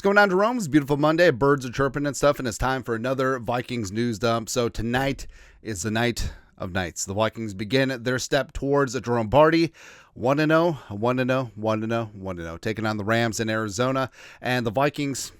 going on, Jerome? It's a beautiful Monday. Birds are chirping and stuff, and it's time for another Vikings news dump. So tonight is the night of nights. The Vikings begin their step towards a Jerome Barty 1-0, 1-0, 1-0, 1-0, taking on the Rams in Arizona, and the Vikings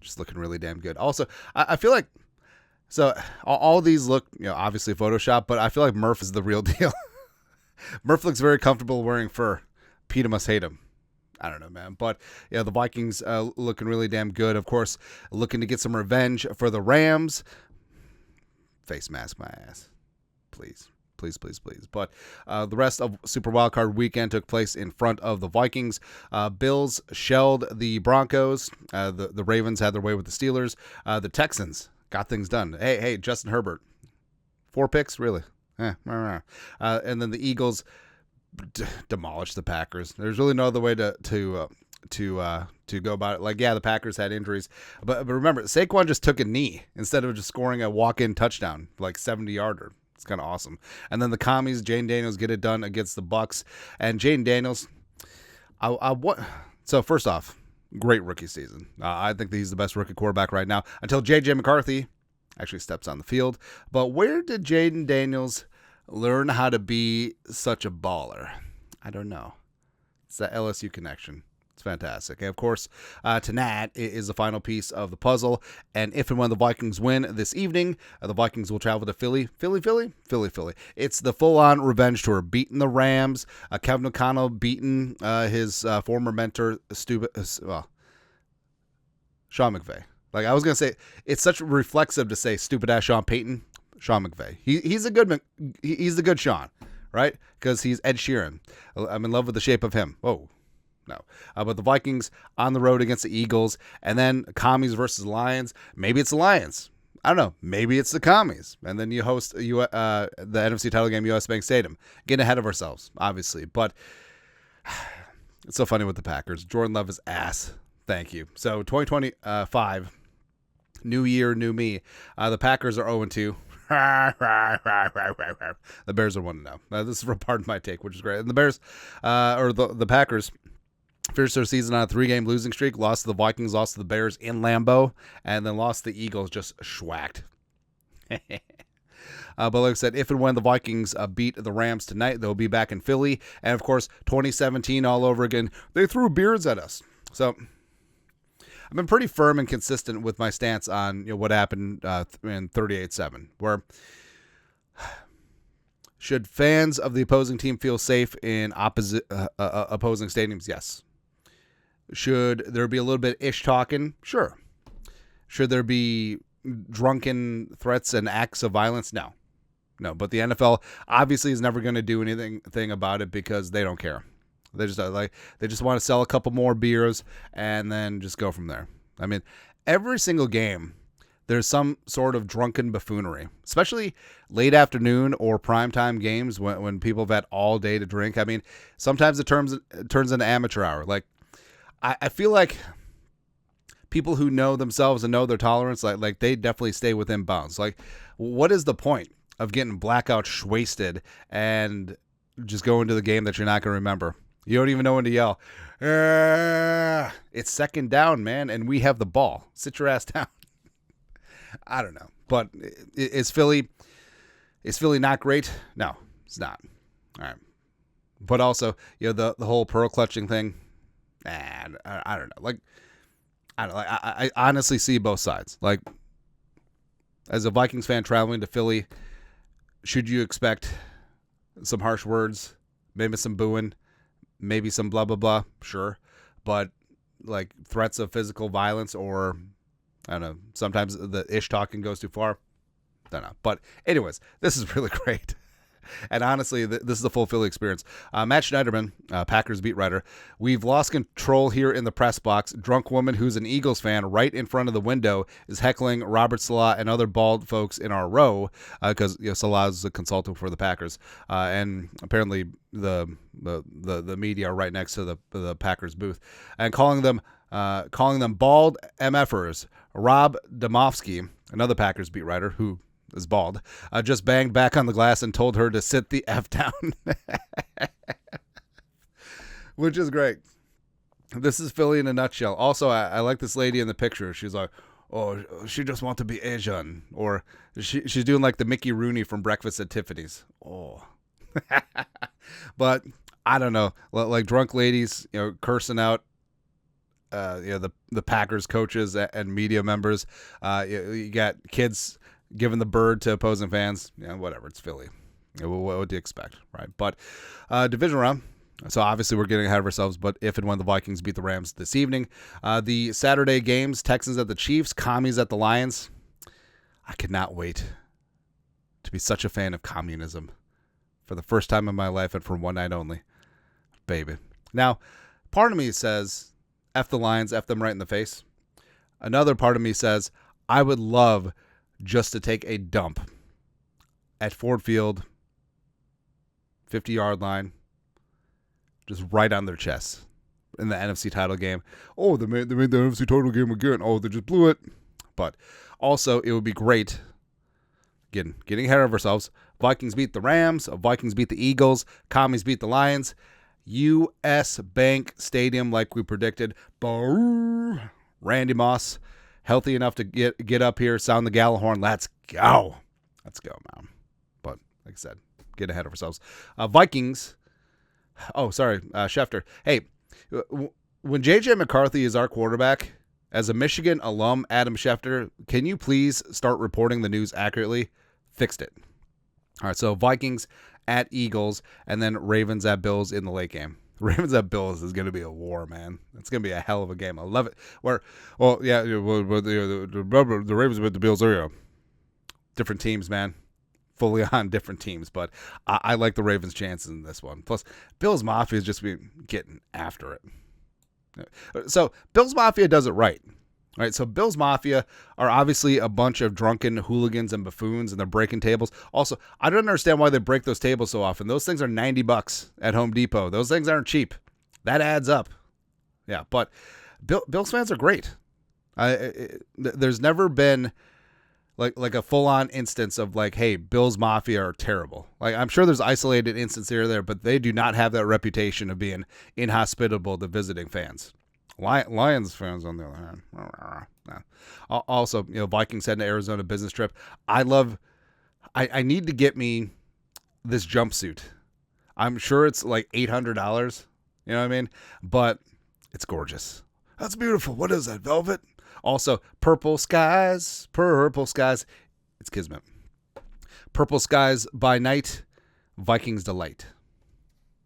just looking really damn good. Also, I feel like, so all these look, obviously Photoshop, but I feel like Murph is the real deal. Murph looks very comfortable wearing fur. Peter must hate him. I don't know, man. But, the Vikings looking really damn good. Of course, looking to get some revenge for the Rams. Face mask my ass. Please. Please, please, please. But the rest of Super Wildcard Weekend took place in front of the Vikings. Bills shelled the Broncos. The Ravens had their way with the Steelers. The Texans got things done. Hey, Justin Herbert. 4 picks? Really? And then the Eagles demolished the Packers. There's really no other way to go about it. The Packers had injuries, but remember, Saquon just took a knee instead of just scoring a walk-in touchdown, 70-yarder. It's kind of awesome. And then the commies, Jane Daniels, get it done against the Bucks. And Jane Daniels, so first off, great rookie season. I think that he's the best rookie quarterback right now until J.J. McCarthy actually steps on the field. But where did Jaden Daniels learn how to be such a baller? I don't know. It's that LSU connection. It's fantastic. And of course, tonight is the final piece of the puzzle. And if and when the Vikings win this evening, the Vikings will travel to Philly. Philly. It's the full-on revenge tour. Beating the Rams. Kevin O'Connell beating his former mentor, Sean McVay. I was going to say, it's such reflexive to say stupid-ass Sean Payton. Sean McVay. He's the good Sean, right? Because he's Ed Sheeran. I'm in love with the shape of him. Whoa. No. But the Vikings on the road against the Eagles, and then Commies versus Lions. Maybe it's the Lions. I don't know. Maybe it's the Commies. And then you host the NFC title game, US Bank Stadium. Getting ahead of ourselves, obviously. But it's so funny with the Packers. Jordan Love is ass. Thank you. So 2025, new year, new me. The Packers are 0-2. The Bears are 1-0. This is pardon my take, which is great. And the Bears, the Packers, finished their season on a 3-game losing streak. Lost to the Vikings, lost to the Bears in Lambeau, and then lost to the Eagles, just schwacked. But like I said, if and when the Vikings beat the Rams tonight, they'll be back in Philly. And of course, 2017 all over again. They threw beards at us. So I've been pretty firm and consistent with my stance on what happened in 38-7, where should fans of the opposing team feel safe in opposing stadiums? Yes. Should there be a little bit ish talking? Sure. Should there be drunken threats and acts of violence? No. But the NFL obviously is never going to do anything about it because they don't care. They just want to sell a couple more beers and then just go from there. I mean, every single game, there's some sort of drunken buffoonery, especially late afternoon or primetime games when people have had all day to drink. I mean, sometimes it turns into amateur hour. I feel like people who know themselves and know their tolerance, they definitely stay within bounds. What is the point of getting blackout wasted and just going to the game that you're not going to remember? You don't even know when to yell. It's second down, man, and we have the ball. Sit your ass down. I don't know. But is Philly not great? No, it's not. All right. But also, the whole pearl clutching thing, I don't know. I honestly see both sides. As a Vikings fan traveling to Philly, should you expect some harsh words, maybe some booing, maybe some blah, blah, blah? Sure. But threats of physical violence or, I don't know, sometimes the ish talking goes too far. Don't know. But anyways, this is really great. And honestly, this is the full Philly experience. Matt Schneiderman, Packers beat writer. We've lost control here in the press box. Drunk woman who's an Eagles fan right in front of the window is heckling Robert Salah and other bald folks in our row because Salah's a consultant for the Packers. And apparently the media are right next to the Packers booth. And calling them bald MFers. Rob Domofsky, another Packers beat writer who is bald, just banged back on the glass and told her to sit the F down, which is great. This is Philly in a nutshell. Also, I like this lady in the picture. She's like, oh, she just wants to be Asian. Or she's doing like the Mickey Rooney from Breakfast at Tiffany's. Oh. But I don't know. Like drunk ladies, cursing out the Packers coaches and media members. You got kids giving the bird to opposing fans. Whatever. It's Philly. What do you expect, right? But divisional round. So obviously we're getting ahead of ourselves, but if and when the Vikings beat the Rams this evening, the Saturday games, Texans at the Chiefs, Commies at the Lions. I could not wait to be such a fan of communism for the first time in my life and for one night only. Baby. Now, part of me says, F the Lions, F them right in the face. Another part of me says, I would love just to take a dump at Ford Field, 50-yard line, just right on their chest in the NFC title game. Oh, they made the NFC title game again. Oh, they just blew it. But also, it would be great, again, getting ahead of ourselves. Vikings beat the Rams. Vikings beat the Eagles. Commies beat the Lions. U.S. Bank Stadium, like we predicted. Randy Moss, healthy enough to get up here, sound the Gallahorn. Let's go. Let's go, man. But, like I said, get ahead of ourselves. Vikings. Oh, sorry, Schefter. Hey, when J.J. McCarthy is our quarterback, as a Michigan alum, Adam Schefter, can you please start reporting the news accurately? Fixed it. All right, so Vikings at Eagles, and then Ravens at Bills in the late game. Ravens at Bills is going to be a war, man. It's going to be a hell of a game. I love it. The Ravens with the Bills are different teams, man. Fully on different teams, but I like the Ravens' chances in this one. Plus, Bills Mafia is just getting after it. So, Bills Mafia does it right. Right, so Bills Mafia are obviously a bunch of drunken hooligans and buffoons, and they're breaking tables. Also, I don't understand why they break those tables so often. Those things are $90 at Home Depot. Those things aren't cheap. That adds up. Yeah, but Bills fans are great. There's never been like a full-on instance of like, hey, Bills Mafia are terrible. Like, I'm sure there's isolated instances here or there, but they do not have that reputation of being inhospitable to visiting fans. Lions fans, on the other hand. No. Also, Vikings heading to Arizona business trip. I need to get me this jumpsuit. I'm sure it's like $800. You know what I mean? But it's gorgeous. That's beautiful. What is that, velvet? Also, purple skies. It's Kismet. Purple skies by night, Vikings delight.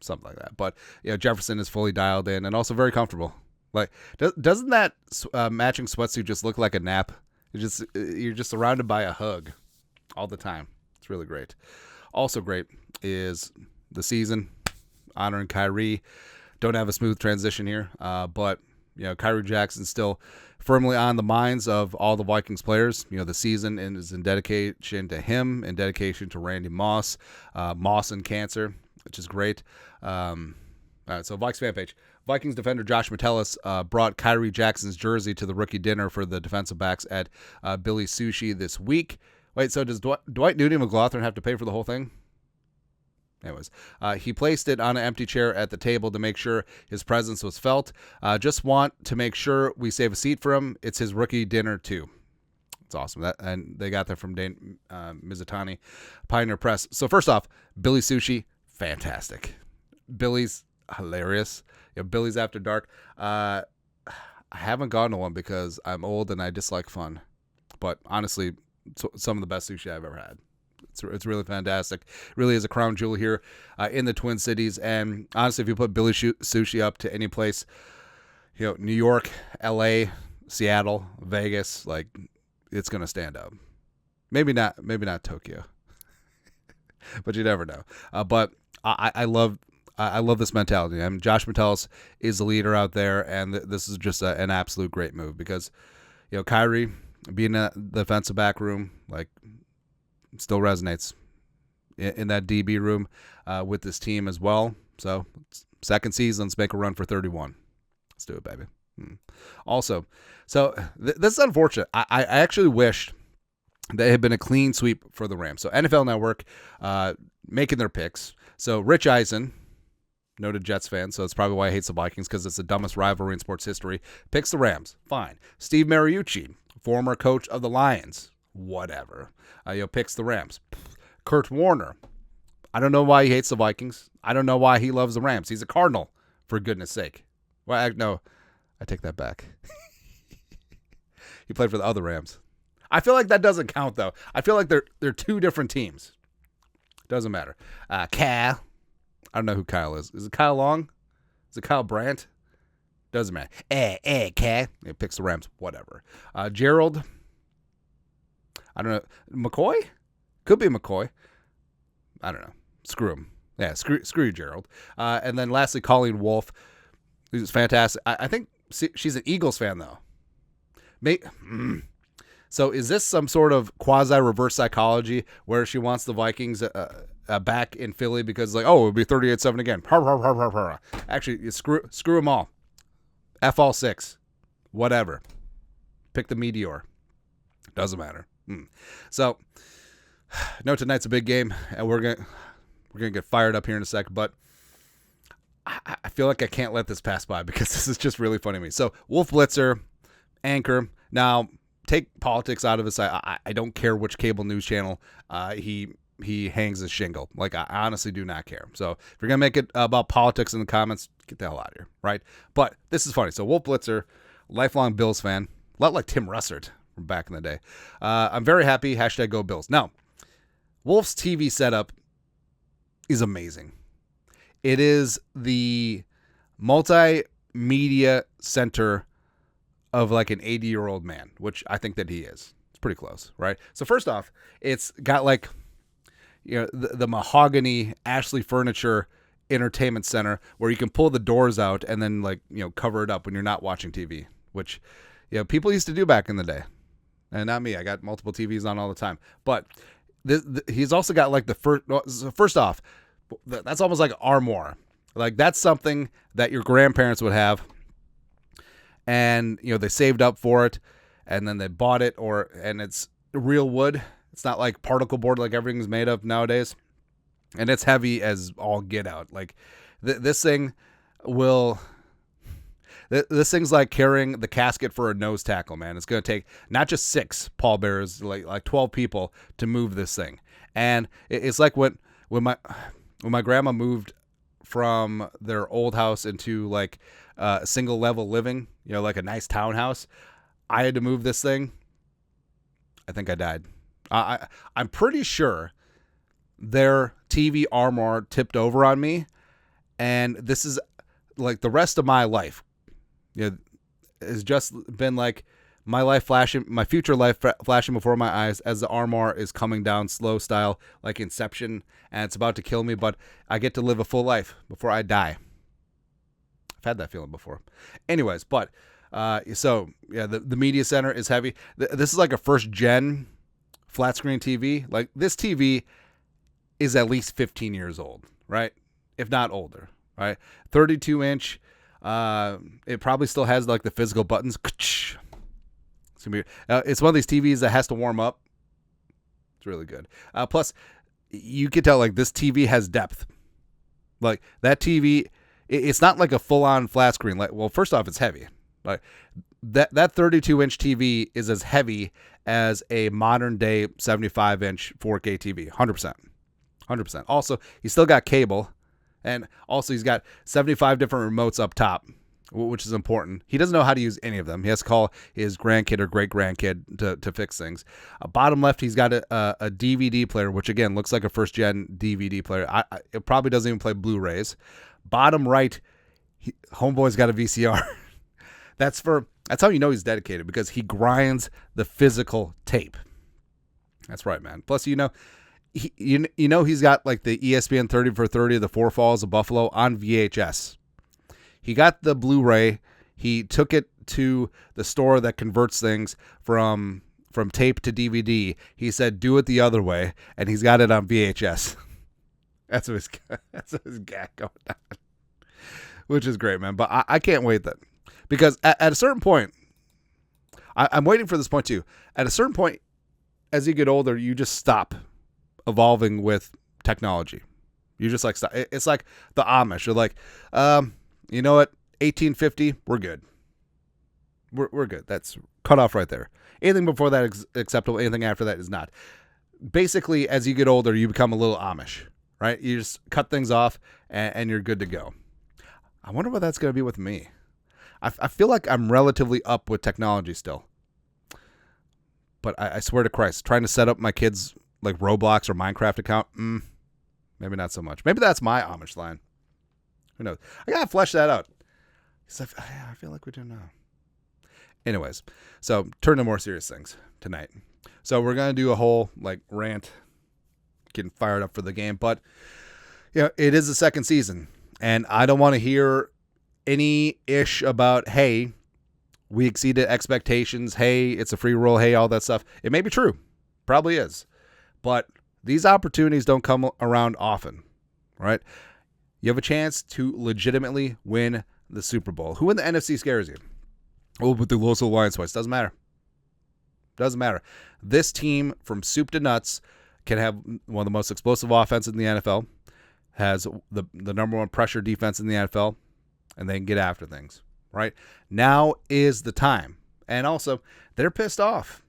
Something like that. But Jefferson is fully dialed in and also very comfortable. Like, doesn't that matching sweatsuit just look like a nap? You're just surrounded by a hug all the time. It's really great. Also great is the season, honoring Kyrie. Don't have a smooth transition here, but Kyrie Jackson's still firmly on the minds of all the Vikings players. The season is in dedication to him, in dedication to Randy Moss, Moss and cancer, which is great. All right, so Vikes fan page. Vikings defender Josh Metellus brought Kyrie Jackson's jersey to the rookie dinner for the defensive backs at Billy Sushi this week. Wait, so does Dwight Nudie McLaughlin have to pay for the whole thing? Anyways, he placed it on an empty chair at the table to make sure his presence was felt. Just want to make sure we save a seat for him. It's his rookie dinner, too. It's awesome. And they got that from Dane Mizutani, Pioneer Press. So first off, Billy Sushi, fantastic. Billy's hilarious. Billy's After Dark. I haven't gone to one because I'm old and I dislike fun. But honestly, some of the best sushi I've ever had. It's really fantastic. It really is a crown jewel here in the Twin Cities. And honestly, if you put Billy Sushi up to any place, New York, L.A., Seattle, Vegas, like, it's going to stand up. Maybe not Tokyo. But you never know. But I love this mentality. I mean, Josh Metellus is the leader out there, and this is just an absolute great move because, Kyrie being in the defensive back room, like, still resonates in that DB room with this team as well. So, second season, let's make a run for 31. Let's do it, baby. Also, so this is unfortunate. I actually wished they had been a clean sweep for the Rams. So NFL Network making their picks. So Rich Eisen, noted Jets fan, so that's probably why he hates the Vikings, because it's the dumbest rivalry in sports history. Picks the Rams. Fine. Steve Mariucci, former coach of the Lions. Whatever. Picks the Rams. Kurt Warner. I don't know why he hates the Vikings. I don't know why he loves the Rams. He's a Cardinal, for goodness sake. Well, no, I take that back. He played for the other Rams. I feel like that doesn't count, though. I feel like they're two different teams. Doesn't matter. Kyle. I don't know who Kyle is. Is it Kyle Long? Is it Kyle Brandt? Doesn't matter. Kyle. He picks the Rams. Whatever. Gerald. I don't know. McCoy? Could be McCoy. I don't know. Screw him. Yeah, screw you, Gerald. And then lastly, Colleen Wolfe, who's fantastic. I think she's an Eagles fan, though. So is this some sort of quasi-reverse psychology where she wants the Vikings back in Philly because, like, oh, it'll be 38-7 again. Actually, screw them all. F all six. Whatever. Pick the Meteor. Doesn't matter. So, no, tonight's a big game, and we're gonna get fired up here in a sec, but I feel like I can't let this pass by because this is just really funny to me. So, Wolf Blitzer, anchor. Now, take politics out of his side. I don't care which cable news channel he hangs his shingle. Like, I honestly do not care. So, if you're gonna make it about politics in the comments, get the hell out of here, right? But this is funny. So, Wolf Blitzer, lifelong Bills fan, a lot like Tim Russert from back in the day. I'm very happy. Hashtag go Bills. Now, Wolf's TV setup is amazing. It is the multimedia center of like an 80-year-old man, which I think that he is. It's pretty close, right? So first off, it's got like, the mahogany Ashley Furniture entertainment center where you can pull the doors out and then cover it up when you're not watching TV, which people used to do back in the day. And not me. I got multiple TVs on all the time. But he's also got like first off, that's almost like an armoire. Like that's something that your grandparents would have. And, they saved up for it and then they bought it and it's real wood. It's not like particle board like everything's made of nowadays. And it's heavy as all get out. Like this thing will... This thing's like carrying the casket for a nose tackle, man. It's going to take not just 6 pallbearers, like 12 people to move this thing. And it's like when my grandma moved from their old house into like a single level living, like a nice townhouse. I had to move this thing. I think I died. I'm pretty sure their TV armoire tipped over on me. And this is like the rest of my life. Has just been like my future life flashing before my eyes as the armoire is coming down slow style, like Inception, and it's about to kill me, but I get to live a full life before I die. I've had that feeling before. Anyways, but the media center is heavy. This is like a first gen flat screen TV. Like this TV is at least 15 years old, right? If not older, right? 32-inch. It probably still has like the physical buttons. It's one of these TVs that has to warm up. It's really good. Plus, you can tell like this TV has depth. Like that TV, it's not like a full-on flat screen. Like, well, first off, it's heavy. Like that 32-inch TV is as heavy as a modern-day 75-inch 4K TV. 100%. Also, he's still got cable. And also he's got 75 different remotes up top, which is important. He doesn't know how to use any of them. He has to call his grandkid or great-grandkid to fix things. Bottom left, he's got a DVD player, which, again, looks like a first-gen DVD player. It probably doesn't even play Blu-rays. Bottom right, homeboy's got a VCR. That's how you know he's dedicated, because he grinds the physical tape. That's right, man. Plus, he's got like the ESPN 30 for 30 of the Four Falls of Buffalo on VHS. He got the Blu-ray. He took it to the store that converts things from tape to DVD. He said, do it the other way. And he's got it on VHS. That's what he's got going on. Which is great, man. But I can't wait then. Because at a certain point, I'm waiting for this point too. At a certain point, as you get older, you just stop evolving with technology. You just like, it's like the Amish. You're like, you know what? 1850, we're good. We're good. That's cut off right there. Anything before that is acceptable. Anything after that is not. Basically, as you get older, you become a little Amish, right? You just cut things off and you're good to go. I wonder what that's going to be with me. I feel like I'm relatively up with technology still. But I swear to Christ, trying to set up my kids' like Roblox or Minecraft account, maybe not so much. Maybe that's my Amish line. Who knows? I got to flesh that out. Because I feel like we don't know. Anyways, so turn to more serious things tonight. So we're going to do a whole like rant, getting fired up for the game. But it is the second season. And I don't want to hear any ish about, hey, we exceeded expectations. Hey, it's a free roll. Hey, all that stuff. It may be true. Probably is. But these opportunities don't come around often, right? You have a chance to legitimately win the Super Bowl. Who in the NFC scares you? Oh, but the Los Alliance twice. Doesn't matter. Doesn't matter. This team, from soup to nuts, can have one of the most explosive offenses in the NFL, has the number one pressure defense in the NFL, and they can get after things, right? Now is the time. And also, they're pissed off.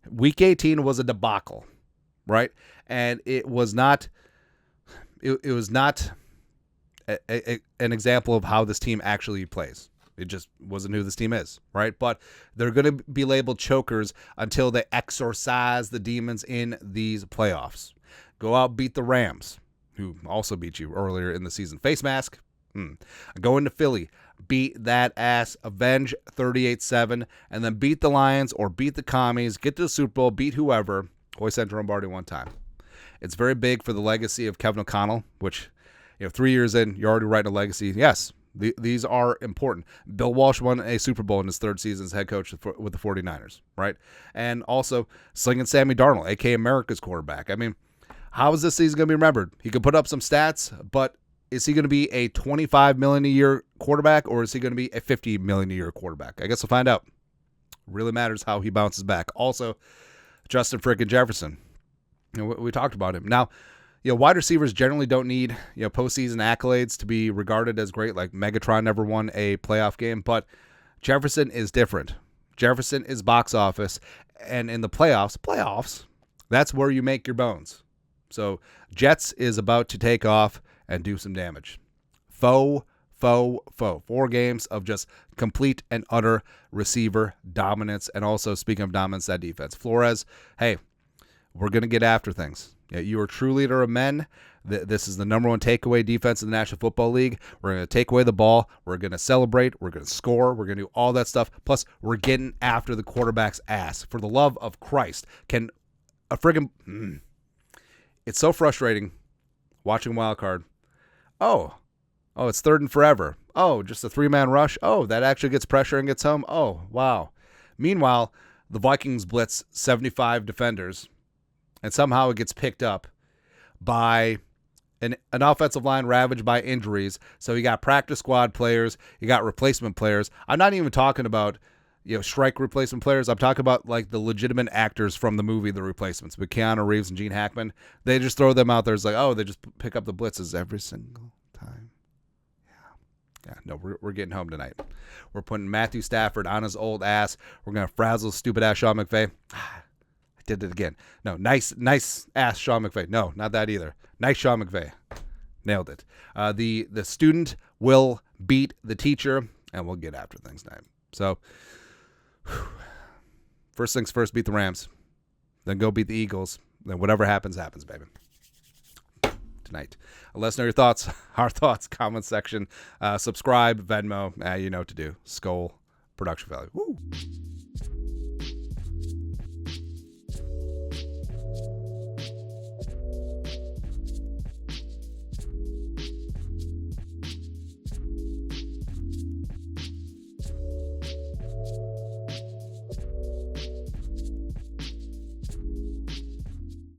Week 18 was a debacle, right? And it was not an example of how this team actually plays. It just wasn't who this team is, right? But they're going to be labeled chokers until they exorcise the demons in these playoffs. Go out, beat the Rams, who also beat you earlier in the season. Face mask. Go into Philly, beat that ass, avenge 38-7, and then beat the Lions or beat the Commies, get to the Super Bowl, beat whoever. Hoist that Jerome one time. It's very big for the legacy of Kevin O'Connell, which, 3 years in, you're already writing a legacy. Yes, these are important. Bill Walsh won a Super Bowl in his third season as head coach with the 49ers, right? And also slinging Sammy Darnold, a.k.a. America's quarterback. I mean, how is this season going to be remembered? He could put up some stats, but is he going to be a $25 million a year quarterback, or is he going to be a $50 million a year quarterback? I guess we'll find out. Really matters how he bounces back. Also, Justin frickin' Jefferson. We talked about him. Now, wide receivers generally don't need, postseason accolades to be regarded as great. Like Megatron never won a playoff game, but Jefferson is different. Jefferson is box office, and in the playoffs, that's where you make your bones. So Jets is about to take off and do some damage. 4 games of just complete and utter receiver dominance, and also, speaking of dominance, that defense. Flores, hey, we're going to get after things. You are a true leader of men. This is the number one takeaway defense in the National Football League. We're going to take away the ball. We're going to celebrate. We're going to score. We're going to do all that stuff. Plus, we're getting after the quarterback's ass. For the love of Christ, can a friggin'... It's so frustrating watching Wild Card. Oh, it's third and forever. Oh, just a 3-man rush. Oh, that actually gets pressure and gets home. Oh, wow. Meanwhile, the Vikings blitz 75 defenders, and somehow it gets picked up by an offensive line ravaged by injuries. So you got practice squad players, you got replacement players. I'm not even talking about strike replacement players. I'm talking about like the legitimate actors from the movie The Replacements with Keanu Reeves and Gene Hackman. They just throw them out there. It's like, oh, they just pick up the blitzes every single time. Yeah, no, we're getting home tonight. We're putting Matthew Stafford on his old ass. We're going to frazzle stupid-ass Sean McVay. I did it again. No, nice ass Sean McVay. No, not that either. Nice Sean McVay. Nailed it. The student will beat the teacher, and we'll get after things tonight. So, first things first, beat the Rams. Then go beat the Eagles. Then whatever happens, baby. Tonight. Let us know your thoughts, our thoughts, comment section. Subscribe, Venmo, you know what to do. Skull, production value. Woo.